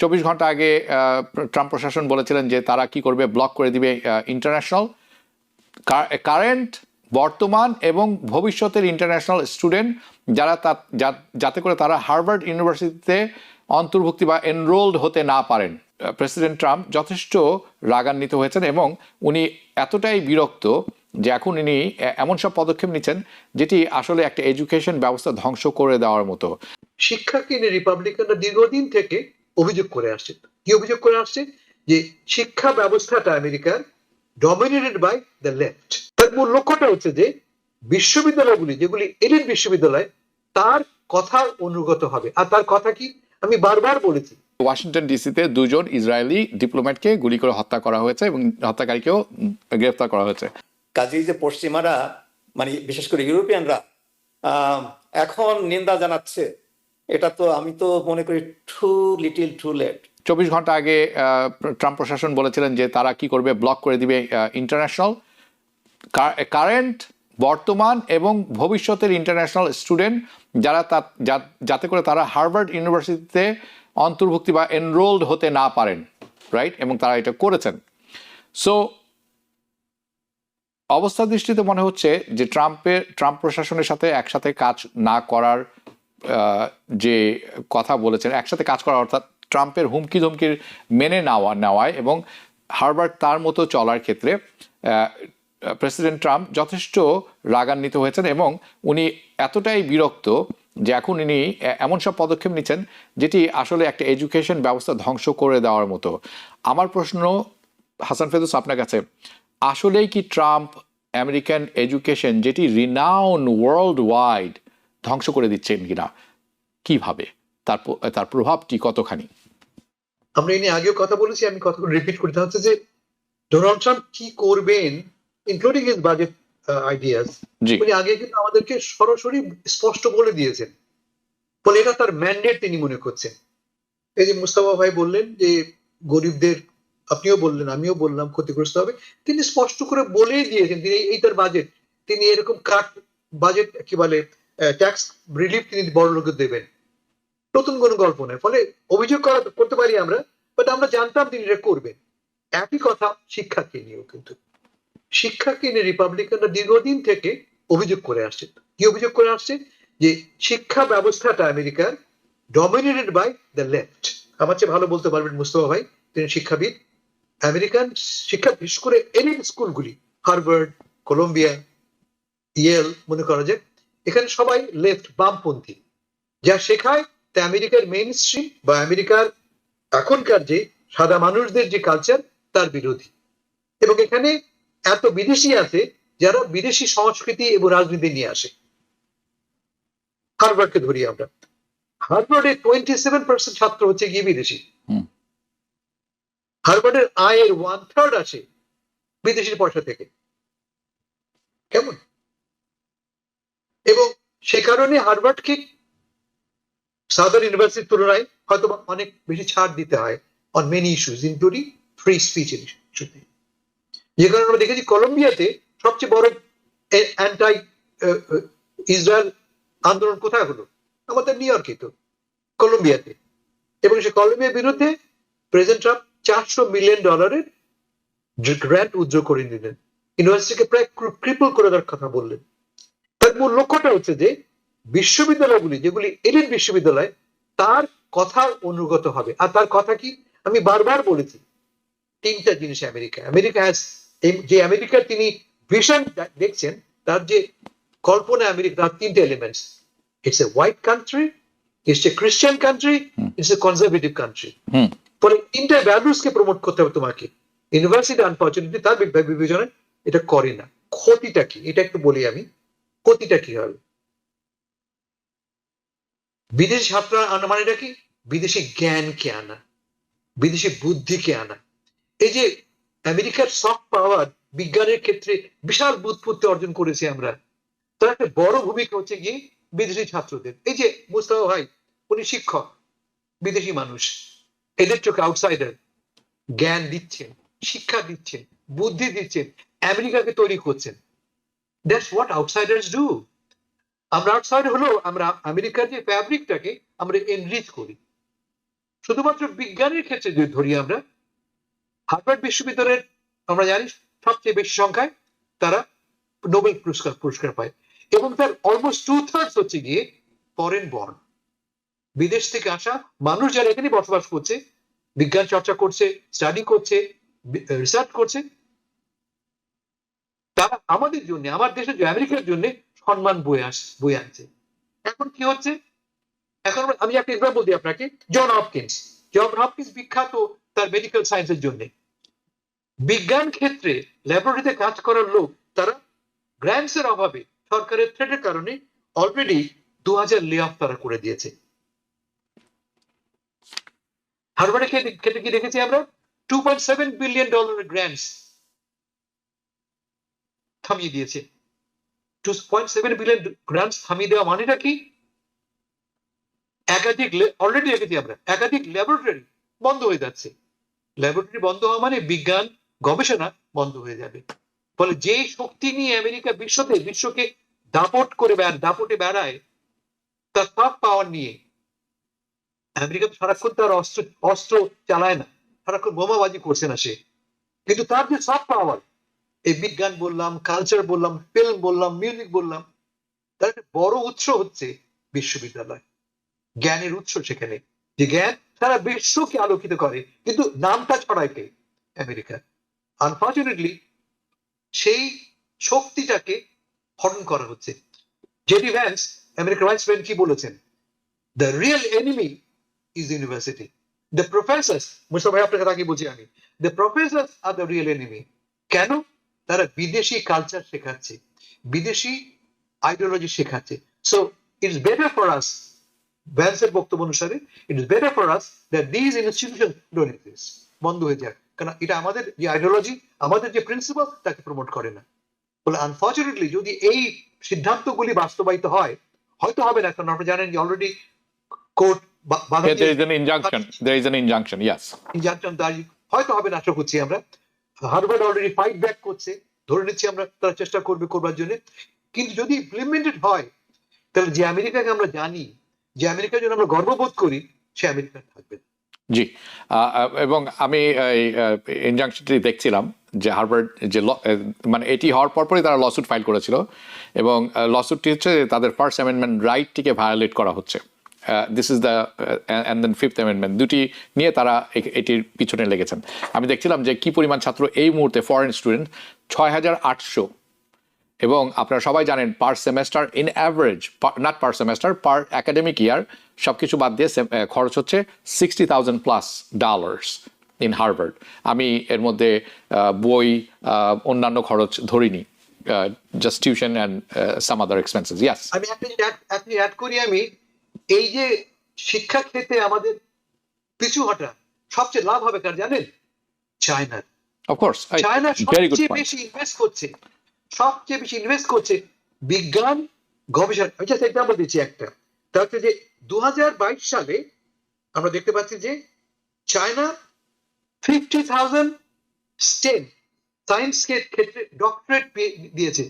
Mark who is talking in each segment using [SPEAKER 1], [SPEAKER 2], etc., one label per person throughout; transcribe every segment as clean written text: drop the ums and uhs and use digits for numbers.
[SPEAKER 1] 24 ঘন্টা আগে ট্রাম্প প্রশাসন বলেছিলেন যে তারা কি করবে, ব্লক করে দিবে ইন্টারন্যাশনাল কারেন্ট, বর্তমান এবং ভবিষ্যতের ইন্টারন্যাশনাল স্টুডেন্ট যারা যাতে করে তারা হার্ভার্ড ইউনিভার্সিটিতে অন্তর্ভুক্তি বা এনরোলড হতে না পারেন। প্রেসিডেন্ট ট্রাম্প যথেষ্ট রাগান্বিত হয়েছেন এবং উনি এতটাই বিরক্ত যে এখন উনি এমন সব পদক্ষেপ নিচ্ছেন যেটি আসলে একটা এডুকেশন ব্যবস্থা ধ্বংস করে দেওয়ার মতো।
[SPEAKER 2] শিক্ষাকে নিয়ে রিপাবলিকানরা দীর্ঘদিন থেকে অভিযোগ করে আসছে। কি অভিযোগ করে আসছে? যে শিক্ষা ব্যবস্থাটা আমেরিকার ডমিনেটেড বাই দ্য লেফট। তার মূল লক্ষ্যটা হচ্ছে যে বিশ্ববিদ্যালয়গুলি, যেগুলি এলিট বিশ্ববিদ্যালয়, তার কথা অনুগত হবে। আর তার কথা কি আমি বারবার বলেছি,
[SPEAKER 1] ওয়াশিংটন ডিসিতে 2 জন ইসরায়েলি ডিপ্লোম্যাটকে গুলি করে হত্যা করা হয়েছে এবং হত্যাকারীকেও গ্রেফতার করা হয়েছে।
[SPEAKER 3] কাজেই যে পশ্চিমারা, মানে বিশেষ করে ইউরোপিয়ানরা এখন নিন্দা জানাচ্ছে, এটা তো আমি তো মনে করি টু লিটল টু লেট।
[SPEAKER 1] 24 ঘন্টা আগে ট্রাম্প প্রশাসন বলেছিলেন যে তারা কি করবে, ব্লক করে দিবে ইন্টারন্যাশনাল কারেন্ট, বর্তমান এবং ভবিষ্যতের ইন্টারন্যাশনাল স্টুডেন্ট যারা যাতে করে তারা হার্ভার্ড ইউনিভার্সিটিতে অন্তর্ভুক্তি বা এনরোলড হতে না পারেন, রাইট? এবং তারা এটা করেছেন। সো অবস্থা দৃষ্টিতে মনে হচ্ছে যে ট্রাম্প প্রশাসনের সাথে একসাথে কাজ না করার যে কথা বলেছেন, একসাথে কাজ করা অর্থাৎ ট্রাম্পের হুমকি ধমকির মেনে নেওয়ায় এবং হার্ভার্ড তার মতো চলার ক্ষেত্রে প্রেসিডেন্ট ট্রাম্প যথেষ্ট রাগান্বিত হয়েছেন এবং উনি এতটাই বিরক্ত যে এখন উনি এমন সব পদক্ষেপ নিচ্ছেন যেটি আসলে একটা এডুকেশন ব্যবস্থা ধ্বংস করে দেওয়ার মতো। আমার প্রশ্ন হাসান ফেরদৌস আপনার কাছে, আসলেই কি ট্রাম্প আমেরিকান এডুকেশন যেটি রিনাউন্ড ওয়ার্ল্ড ওয়াইড ধ্বংস করে দিচ্ছেন কিনা? কিভাবে তার প্রভাবটি কতখানি?
[SPEAKER 2] আমরা এনে আগেও কথা বলেছি, আমি কথা রিপিট করতে হচ্ছে যে ডোনাল্ড ট্রাম্প কি করবেন, ইনক্লুডিং হিজ বাজেট আইডিয়াস, উনি আগে কিন্তু আমাদেরকে সরাসরি স্পষ্ট বলে দিয়েছেন। ফলে এটা তার ম্যান্ডেট তিনি মনে করছেন। এই যে মুস্তাফা ভাই বললেন যে গরিবদের, আপনিও বললেন আমিও বললাম, ক্ষতিগ্রস্ত হবে, তিনি স্পষ্ট করে বলেই দিয়েছেন তিনি এই তার বাজেট, তিনি এরকম কাট বাজেট কি বলে ট্যাক্স রিলিফ তিনি বড় লোকের দেবেন, নতুন কোনো গল্প নয়। ফলে অভিযোগ করতে পারি আমরা, বাট আমরা জানতাম তিনি এটা করবেন। একই কথা শিক্ষাকে নিয়েও, কিন্তু শিক্ষাকে নিয়ে রিপাবলিকানরা দীর্ঘদিন থেকে অভিযোগ করে আসছে। কি অভিযোগ করে আসছে? যে শিক্ষা ব্যবস্থাটা আমেরিকার ডমিনেটেড বাই দ্য লেফট। আমার চেয়ে ভালো বলতে পারবেন মুস্তফা ভাই, তিনি শিক্ষাবিদ। আমেরিকান শিক্ষা, বিশেষ করে এলিট স্কুলগুলি, হার্ভার্ড, কলম্বিয়া, ইয়েল, মনে করা যায় এখানে সবাই লেফট, বামপন্থী। যা শেখায় তা আমেরিকার মেইন স্ট্রিম বা আমেরিকার এখনকার যে সাদা মানুষদের যে কালচার তার বিরোধী। এবং এখানে এত বিদেশি আছে যারা বিদেশি সংস্কৃতি এবং রাজনীতি নিয়ে আসে। হার্ভার্ডকে ধরি আমরা, হার্ভার্ডের 27% ছাত্র হচ্ছে গিয়ে বিদেশি। হার্ভার্ডের আয়ের 1/3 আসে বিদেশির পয়সা থেকে। কেমন? এবং সে কারণে হার্ভার্ডকে সাদার্ন ইউনিভার্সিটির তুলনায় হয়তো অনেক বেশি ছাড় দিতে হয় on many issues, including free speech ইস্যুতে। যে কারণে আমরা দেখেছি কলম্বিয়াতে সবচেয়ে বড় অ্যান্টাই ইসরায়েল আন্দোলন কোথায় হলো? আমাদের নিউ ইয়র্কে, তো কলম্বিয়াতে। এবং সে কলম্বিয়ার বিরুদ্ধে প্রেসিডেন্ট ট্রাম্প $400 মিলিয়ন গ্র্যান্ট উদ্যোগ করে নিলেন, ইউনিভার্সিটিকে প্রায় ক্রিপল করে দেওয়ার কথা বললেন। তার মূল লক্ষ্যটা হচ্ছে যে বিশ্ববিদ্যালয়গুলি, যেগুলি এলিট বিশ্ববিদ্যালয়, তার কথা অনুগত হবে। আর তার কথা কি আমি বারবার বলেছি, 3টা জিনিস আমেরিকা যে আমেরিকার তিনি ভিশন দেখছেন, তার যে কল্পনা আমেরিকা, তার 3টে elements. It's a white country, it's a Christian country, it's a conservative country. ফলে 3টা ভ্যালুস কে প্রমোট করতে হবে তোমাকে। ইউনিভার্সিটি আনফরচুনেটলি তার বিবেচনায় এটা করে না। ক্ষতিটা কি এটা একটু বলি আমি। ক্ষতিটা কি হবে? বিদেশি ছাত্র আনা মানেটা কি? বিদেশি জ্ঞানকে আনা, বিদেশি বুদ্ধিকে আনা। এই যে আমেরিকার সফট পাওয়ার বিজ্ঞানের ক্ষেত্রে বিশাল বুৎপত্তি অর্জন করেছি আমরা, তার একটা বড় ভূমিকা হচ্ছে গিয়ে বিদেশি ছাত্রদের। এই যে মুস্তাফা ভাই, উনি শিক্ষক, বিদেশি মানুষ, এদের চোখে আউটসাইডার, জ্ঞান দিচ্ছেন, শিক্ষা দিচ্ছেন, বুদ্ধি দিচ্ছেন, আমেরিকাকে তৈরি করছেন। That's what outsiders do. আমরা আউটসাইডার হলো আমরা আমেরিকার যে ফ্যাব্রিকটাকে আমরা এনরিচ করি। শুধুমাত্র বিজ্ঞানের ক্ষেত্রে যদি ধরি আমরা, হার্ভার্ড বিশ্ববিদ্যালয়ের আমরা জানি সবচেয়ে বেশি সংখ্যায় তারা নোবেল পুরস্কার পায়, এবং তার অলমোস্ট 2/3 হচ্ছে গিয়ে ফরেন বর্ন, বিদেশ থেকে আসা মানুষ যারা এখানে বসবাস করছে, বিজ্ঞান চর্চা করছে, স্টাডি করছে, রিসার্চ করছে, তারা আমাদের জন্য, আমার দেশের আমেরিকার জন্য সম্মান বয়ে আনছে। এখন কি হচ্ছে, এখন আমি একটা এক্সাম্পল দিই আপনাকে। জন হপকিন্স বিখ্যাত তার মেডিকেল সায়েন্সের জন্য। বিজ্ঞান ক্ষেত্রে ল্যাবরেটরিতে কাজ করার লোক তারা গ্র্যান্টস এর অভাবে, সরকারের থ্রেটের কারণে অলরেডি 2000 লে অফ তারা করে দিয়েছে। হার্ভার্ডের ক্ষেত্রে কি দেখেছি আমরা, $2.7 বিলিয়ন গ্র্যান্টস থামিয়ে দিয়েছে। 2.7 বিলিয়ন গ্র্যান্টস থামিয়ে দেওয়া মানেটা কি, অলরেডি দেখেছি আমরা একাধিক ল্যাবরেটরি বন্ধ হয়ে যাচ্ছে। ল্যাবরেটরি বন্ধ হওয়া মানে বিজ্ঞান গবেষণা বন্ধ হয়ে যাবে। ফলে যে শক্তি নিয়ে আমেরিকা বিশ্বকে দাপটে বেড়ায়, তার সব পাওয়ার নিয়ে, আমেরিকা তো সারাক্ষণ তার অস্ত্র চালায় না, সারাক্ষণ বোমাবাজি করছে না সে, কিন্তু তার যে সব পাওয়ার, এই বিজ্ঞান বললাম, কালচার বললাম, ফিল্ম বললাম, মিউজিক বললাম, তার একটা বড় উৎস হচ্ছে বিশ্ববিদ্যালয়, জ্ঞানের উৎস সেখানে, যে জ্ঞান সারা বিশ্বকে আলোকিত করে, কিন্তু নামটা ছড়ায় কে, আমেরিকা। আনফর্চুনেটলি সেই শক্তিটাকে হরণ করা হচ্ছে। জেডি ভ্যান্স, আমেরিকার ভাইস প্রেসিডেন্ট, কি বলেছেন, the real enemy is university, the professors, Mustafa ভাই আপনাকে তাকে বলছি আমি, দ্য প্রফেসর্স আর দ্য রিয়েল এনিমি। কেন? তারা বিদেশি কালচার শেখাচ্ছে, বিদেশি আইডিওলজি শেখাচ্ছে। So it's better for us, ভ্যান্সের বক্তব্য অনুসারে, it is better for us that this institution don't exist, বন্ধ হয়ে যাক, কারণ এটা আমাদের যে আইডিওলজি, আমাদের যে প্রিন্সিপাল, তাকে প্রমোট করে না। বলে আনফর্চুনেটলি যদি এই সিদ্ধান্তগুলি বাস্তবায়িত হয়, হয়তো হবে না, কারণ আপনি জানেন যে already court
[SPEAKER 1] there is an injunction, yes.
[SPEAKER 2] Injunction হয়তো হবে না, আশা করছি আমরা। হার্ভার্ড অলরেডি ফাইট ব্যাক করছে, ধরে নিচ্ছি আমরা তারা চেষ্টা করবার জন্য। কিন্তু যদি ইমপ্লিমেন্টেড হয়, তাহলে যে আমেরিকাকে আমরা জানি, যে আমেরিকার জন্য আমরা গর্ববোধ করি, সে আমেরিকা থাকবে না।
[SPEAKER 1] জি, এবং আমি ইনজাংশনটি দেখছিলাম যে হার্ভার্ড যে মানে এটি হওয়ার পরপরই তারা লসুট ফাইল করেছিল, এবং লসুটটি হচ্ছে তাদের ফার্স্ট অ্যামেন্ডমেন্ট রাইটটিকে ভায়োলেট করা হচ্ছে। This is the and then fifth amendment, দুটি নিয়ে তারা এটির পিছনে লেগেছেন। আমি দেখছিলাম যে কি পরিমাণ ছাত্র এই মুহূর্তে, ফরেন স্টুডেন্ট 6800, এবং আপনারা সবাই জানেন per semester in average, not per semester, per academic year সব কিছু বাদ দিয়ে খরচ হচ্ছে $60,000 ইন হার্ভার্ড। আমি এর মধ্যে বই, অন্যান্য খরচ ধরিনি, just tuition and some other expenses. Yes,
[SPEAKER 2] আমি আপনি অ্যাড করি, আমি এই যে শিক্ষা ক্ষেত্রে আমাদের পিছু হটা সবচেয়ে লাভ হবে কার জানেন? চায়নার।
[SPEAKER 1] অফকোর্স,
[SPEAKER 2] চায়না
[SPEAKER 1] ভেরি গুড
[SPEAKER 2] সবচেয়ে
[SPEAKER 1] পয়েন্ট।
[SPEAKER 2] বেশি ইনভেস্ট করছে বিজ্ঞান গবেষণা। আমি জাস্ট এক্সাম্পল দিচ্ছি একটা, তা হচ্ছে যে 2022 সালে আমরা দেখতে পাচ্ছি যে চায়না 50,000 স্টেম সায়েন্স ক্ষেত্রে ডক্টরেট দিয়েছে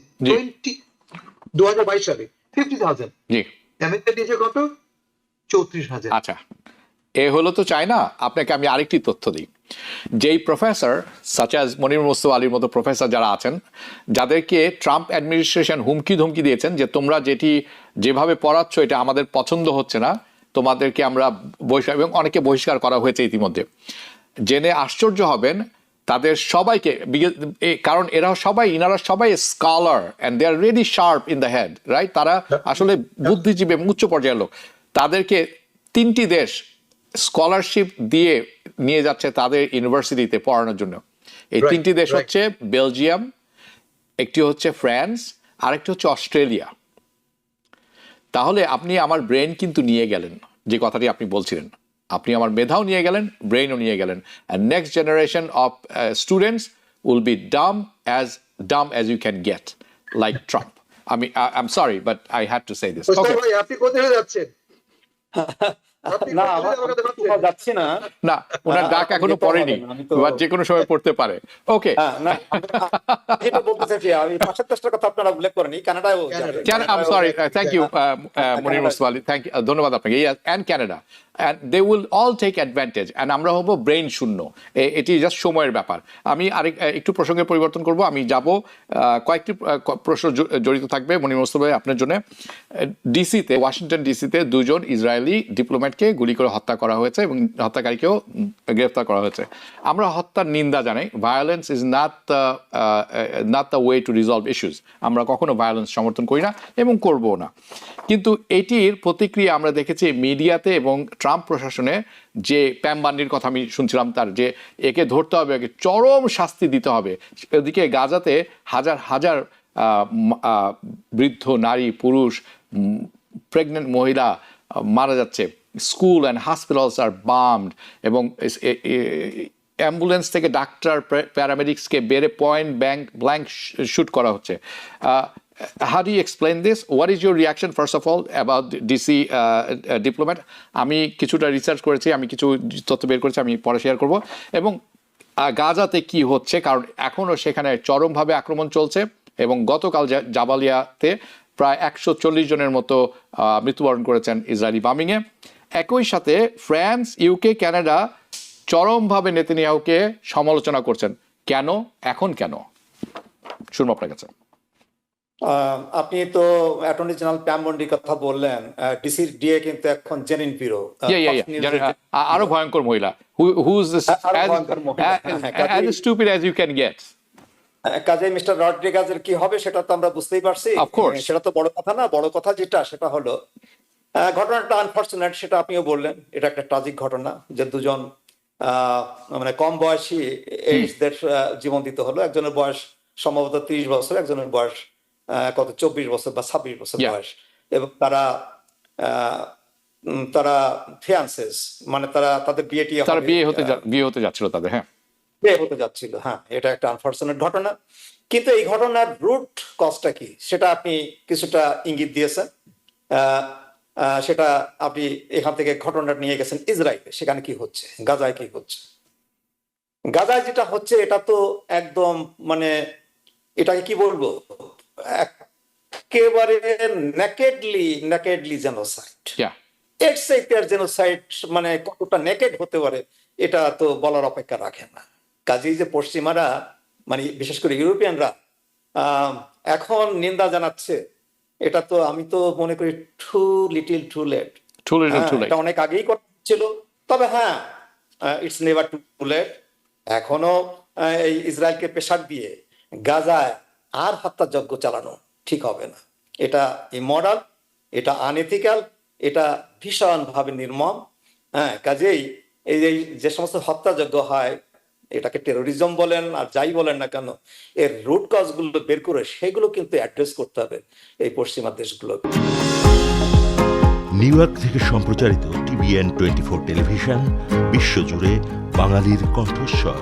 [SPEAKER 2] 2022 সালে 50,000।
[SPEAKER 1] জি,
[SPEAKER 2] আমেরিকা দিয়েছে কত? 34,000।
[SPEAKER 1] আচ্ছা, এ হলো তো চায়না। আপনাকে আমি আরেকটি তথ্য দিই। যেই প্রফেসর সাচ অ্যাজ মনির মুস্তফা আলীর মতো প্রফেসর যারা আছেন, যাদেরকে ট্রাম্প অ্যাডমিনিস্ট্রেশন হুমকি ধমকি দিয়েছেন যে তোমরা যেভাবে পড়াচ্ছ এটা আমাদের পছন্দ হচ্ছে না, তোমাদেরকে আমরা বহিষ্কার, এবং অনেকে বহিষ্কার করা হয়েছে ইতিমধ্যে। জেনে আশ্চর্য হবেন তাদের সবাইকে, কারণ ইনারা সবাই scholar and they are really sharp in the head, right? তারা আসলে বুদ্ধিজীবী এবং উচ্চ পর্যায়ের লোক। তাদেরকে 3টি দেশ স্কলারশিপ দিয়ে নিয়ে যাচ্ছে তাদের ইউনিভার্সিটিতে পড়ানোর জন্য। এই 3টি দেশ হচ্ছে বেলজিয়াম, একটি হচ্ছে ফ্রান্স, আরেকটি হচ্ছে অস্ট্রেলিয়া। তাহলে আপনি আমার ব্রেন কিন্তু নিয়ে গেলেন, যে কথাটি আপনি বলছিলেন, আপনি আমার মেধাও নিয়ে গেলেন, ব্রেনও নিয়ে গেলেন। And next generation of students will be dumb as you can get, like Trump. I am sorry but I had to say this. Okay,
[SPEAKER 2] আপনি কোথায় যাচ্ছেন?
[SPEAKER 3] না, যাচ্ছি না,
[SPEAKER 1] না, ওনার ডাক এখনো পড়েনি, যে কোনো সময় পড়তে পারে। ওকে,
[SPEAKER 3] যেটা বলতে চাইছি, আমি পাশের দেশটার কথা আপনারা উল্লেখ করেনি, কানাডাও।
[SPEAKER 1] Sorry, thank you Monir Mustafa Ali, ধন্যবাদ আপনাকে। And Canada, and they will all take advantage and আমরা হব ব্রেন শূন্য। এটি জাস্ট সময়ের ব্যাপার। আমি একটু প্রসঙ্গের পরিবর্তন করব, আমি যাব কয়েকটি প্রশ্ন জড়িত থাকবে মনির মোস্তফা ভাই আপনার জন্য। ডিসিতে, ওয়াশিংটন ডিসিতে 2 জন ইসরায়েলি ডিপ্লোম্যাটকে গুলি করে হত্যা করা হয়েছে এবং হত্যাকারীকেও গ্রেফতার করা হয়েছে। আমরা হত্যার নিন্দা জানাই। Violence is not the way to resolve issues. আমরা কখনো ভায়োলেন্স সমর্থন করি না এবং করবো না। কিন্তু এটির প্রতিক্রিয়া আমরা দেখেছি মিডিয়াতে এবং ট্রাম্প প্রশাসনে, যে প্যাম বান্ডির কথা আমি শুনছিলাম, তার যে একে ধরতে হবে, একে চরম শাস্তি দিতে হবে। এদিকে গাজাতে হাজার হাজার বৃদ্ধ নারী, পুরুষ, প্রেগনেন্ট মহিলা মারা যাচ্ছে। স্কুল অ্যান্ড হসপিটালস আর বামড এবং অ্যাম্বুলেন্স থেকে ডাক্তার, প্যারামেডিক্সকে বেড়ে পয়েন্ট ব্ল্যাঙ্ক শুট করা হচ্ছে। How do you explain this? What is your reaction, first of all, about DC diplomat? আমি কিছুটা রিসার্চ করেছি, আমি কিছু তথ্য বের করেছি, আমি পরে শেয়ার করব। এবং গাজাতে কি হচ্ছে, কারণ এখনও সেখানে চরমভাবে আক্রমণ চলছে এবং গতকাল জাবালিয়াতে প্রায় 140 জনের মতো মৃত্যুবরণ করেছেন ইসরায়েলি বামিংয়ে। একই সাথে ফ্রান্স, ইউকে, কানাডা চরমভাবে নেতানিয়াহুকে সমালোচনা করছেন। কেন? এখন কেন? শুনবো আপনার কাছে।
[SPEAKER 3] আপনি তো অ্যাটর্নি জেনারেল প্যাম বন্ডির কথা বললেন। ডিসির ডিএ কিন্তু এখন জেনিন বিরো,
[SPEAKER 1] আরো ভয়ঙ্কর মহিলা, who is as stupid as you can get.
[SPEAKER 3] কাজে মিস্টার রড্রিগাজের কি হবে সেটা তো আমরা বুঝতেই পারছি। সেটা তো বড় কথা না। বড় কথা যেটা, সেটা হলো ঘটনাটা আনফরচুনেট, সেটা আপনিও বললেন। এটা একটা ট্রাজিক ঘটনা যে 2 জন মানে কম বয়সী এইডসদের জীবন দিতে হলো। একজনের বয়স সম্ভবত 30 বছর, একজনের বয়স কত 24 বছর বা 26 বছর বয়স। এবং তারা ফিয়ান্সেস, মানে তাদের
[SPEAKER 1] বিয়ে হতে যাচ্ছিল তাদের। হ্যাঁ,
[SPEAKER 3] বিয়ে হতে যাচ্ছিল। হ্যাঁ, এটা একটা আনফরচুনেট ঘটনা। কিন্তু এই ঘটনার রুট কজটা কি সেটা আপনি কিছুটা ইঙ্গিত দিয়েছেন। সেটা আপনি এখান থেকে ঘটনাটা নিয়ে গেছেন ইসরায়েলে। সেখানে কি হচ্ছে, গাজায় কি হচ্ছে? গাজায় যেটা হচ্ছে এটা তো একদম মানে এটাকে কি বলবো, একেবারে নেকেডলি জেনোসাইড। এর চাইতে আর জেনোসাইড মানে কতটা নেকেড হতে পারে এটা তো বলার অপেক্ষা রাখে না। কাজেই যে পশ্চিমারা, মানে বিশেষ করে ইউরোপিয়ানরা এখন নিন্দা জানাচ্ছে, এটা তো আমি তো মনে করি টু লিটল টু লেট। এটা অনেক আগেই করছিল। তবে হ্যাঁ, ইটস নেভার টু লেট। এখনো এই ইসরায়েলকে প্রেসার দিয়ে গাজায় আর হত্যাযজ্ঞ চালানো ঠিক হবে না। এটা ইমরাল, এটা আনএথিক্যাল, এটা ভীষণভাবে নির্মম। হ্যাঁ, কাজেই এই যে সমস্ত হত্যাযজ্ঞ হয়, এটাকে টেরোরিজম বলেন আর যাই বলেন না কেন, এর রুট কজ গুলো বের করে সেগুলো কিন্তু অ্যাড্রেস করতে হবে এই পশ্চিমা দেশগুলো।
[SPEAKER 4] নিউ ইয়র্ক থেকে সম্প্রচারিত TVN 24 টেলিভিশন, বিশ্বজুড়ে বাঙালির কণ্ঠস্বর।